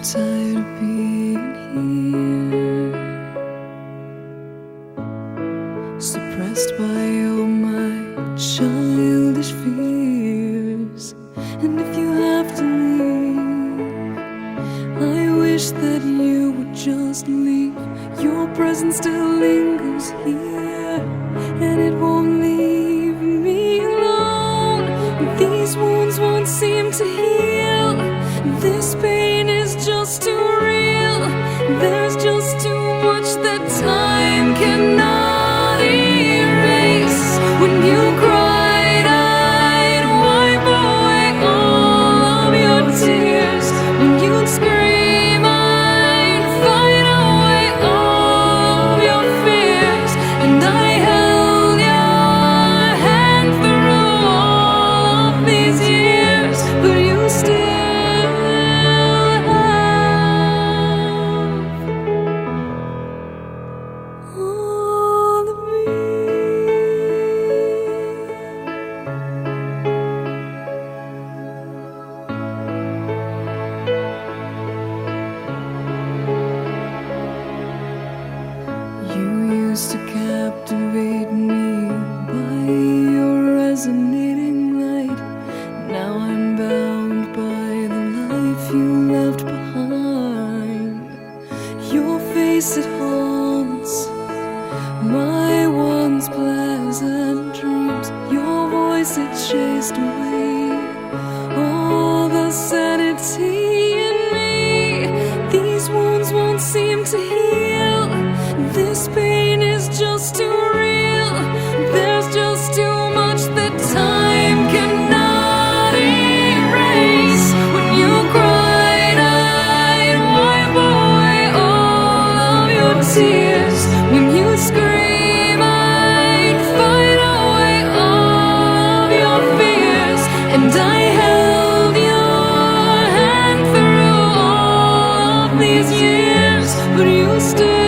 tired of being here, suppressed by all my childish fears. And if you have to leave, I wish that you would just leave. Your presence still lingers here, and it won't leave me alone. These wounds won't seem to heal. This pain is just too real. There's just too much that time cannot erase. When you cried, I'd wipe away all of your tears. When you'd scream, I'd fight away all of your fears. And I held your hand through all of these years, but you still all of me. You used to captivate me by your resonating light. Now I'm bound by the life you left behind. Your face, it haunts my once pleasant dreams. Your voice, it chased away all the sanity in me. These wounds won't seem to heal. This pain is just too real. There's just too much that time cannot erase. When you cried, I'd wipe away all of your tears. When you scream, I'd fight away all of your fears. And I held your hand through all of these years, but you still